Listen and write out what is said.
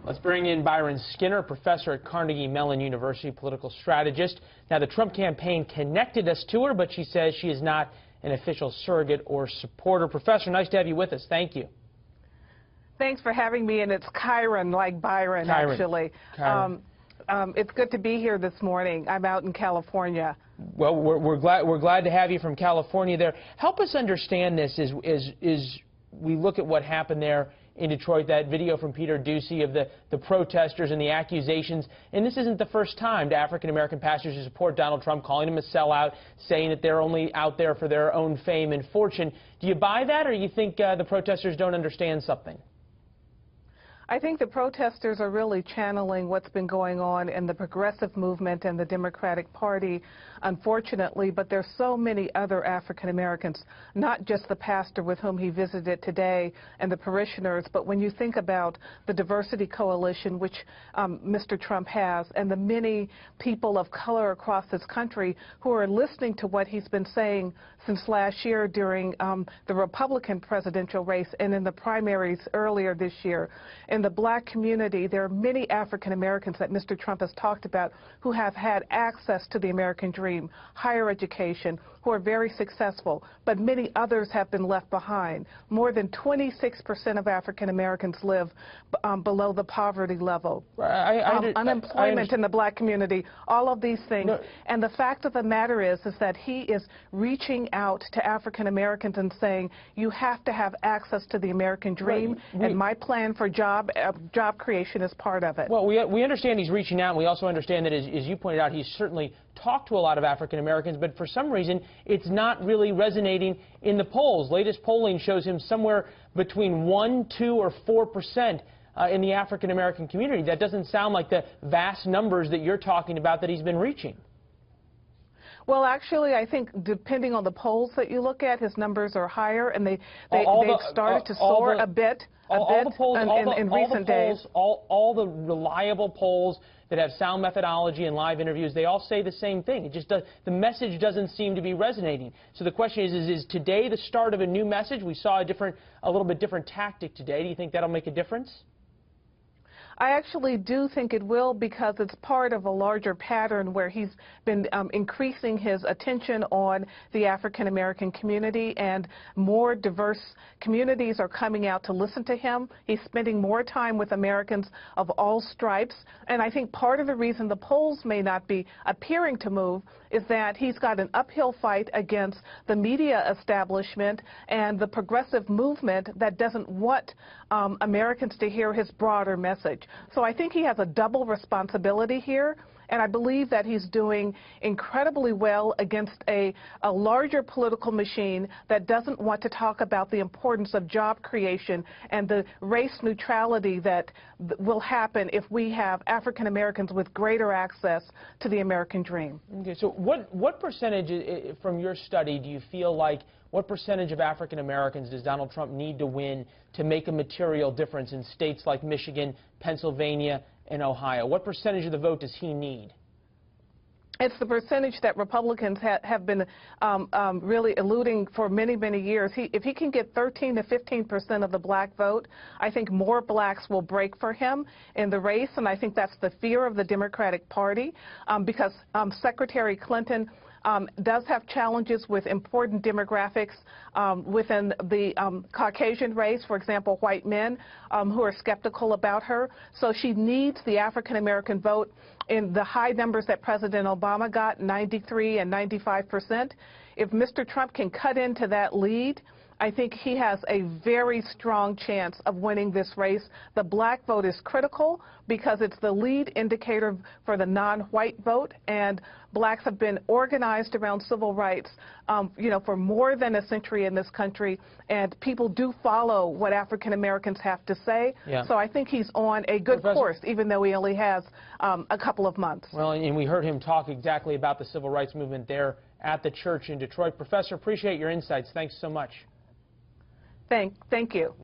Let's bring in Kiron Skinner, professor at Carnegie Mellon University, political strategist. Now, the Trump campaign connected us to her, but she says she is not an official surrogate or supporter. Professor, nice to have you with us. Thank you. Thanks for having me, and it's Kiron, like Byron, actually. Kiron. It's good to be here this morning. I'm out in California. Well, we're glad to have you from California there. Help us understand this as we look at what happened there in Detroit, that video from Peter Doocy of the protesters and the accusations. And this isn't the first time to African-American pastors who support Donald Trump calling him a sellout, saying that they're only out there for their own fame and fortune. Do you buy that, or do you think the protesters don't understand something? I think the protesters are really channeling what's been going on in the progressive movement and the Democratic Party, unfortunately, but there's so many other African Americans, not just the pastor with whom he visited today and the parishioners, but when you think about the diversity coalition, which Mr. Trump has, and the many people of color across this country who are listening to what he's been saying since last year during the Republican presidential race and in the primaries earlier this year. In the black community, there are many African Americans that Mr. Trump has talked about who have had access to the American dream, higher education, who are very successful, but many others have been left behind. More than 26% of African Americans live below the poverty level. Unemployment in the black community, all of these things. No. And the fact of the matter is that he is reaching out to African Americans and saying, you have to have access to the American dream, and my plan for job creation is part of it. Well, we understand he's reaching out, and we also understand that, as you pointed out, he's certainly talked to a lot of African Americans, but for some reason it's not really resonating in the polls. Latest polling shows him somewhere between 1%, 2%, or 4% in the African American community. That doesn't sound like the vast numbers that you're talking about that he's been reaching. Well, actually, I think depending on the polls that you look at, his numbers are higher, and they've started to soar a bit in recent days. All the reliable polls that have sound methodology and live interviews, they all say the same thing. It just the message doesn't seem to be resonating. So the question is today the start of a new message? We saw a little bit different tactic today. Do you think that'll make a difference? I actually do think it will, because it's part of a larger pattern where he's been increasing his attention on the African American community, and more diverse communities are coming out to listen to him. He's spending more time with Americans of all stripes, and I think part of the reason the polls may not be appearing to move is that he's got an uphill fight against the media establishment and the progressive movement that doesn't want Americans to hear his broader message. So I think he has a double responsibility here, and I believe that he's doing incredibly well against a larger political machine that doesn't want to talk about the importance of job creation and the race neutrality that will happen if we have African Americans with greater access to the American dream. Okay, so what percentage, from your study, do you feel like, what percentage of African Americans does Donald Trump need to win to make a material difference in states like Michigan, Pennsylvania, and Ohio? What percentage of the vote does he need? It's the percentage that Republicans have been really eluding for many, many years. If he can get 13 to 15% of the black vote, I think more blacks will break for him in the race, and I think that's the fear of the Democratic Party, because Secretary Clinton does have challenges with important demographics within the Caucasian race, for example, white men who are skeptical about her. So she needs the African-American vote in the high numbers that President Obama got, 93% and 95%. If Mr. Trump can cut into that lead, I think he has a very strong chance of winning this race. The black vote is critical because it's the lead indicator for the non-white vote, and blacks have been organized around civil rights, for more than a century in this country, and people do follow what African Americans have to say. Yeah. So I think he's on a good course, even though he only has a couple of months. Well, and we heard him talk exactly about the civil rights movement there at the church in Detroit. Professor, appreciate your insights. Thanks so much. Thank you.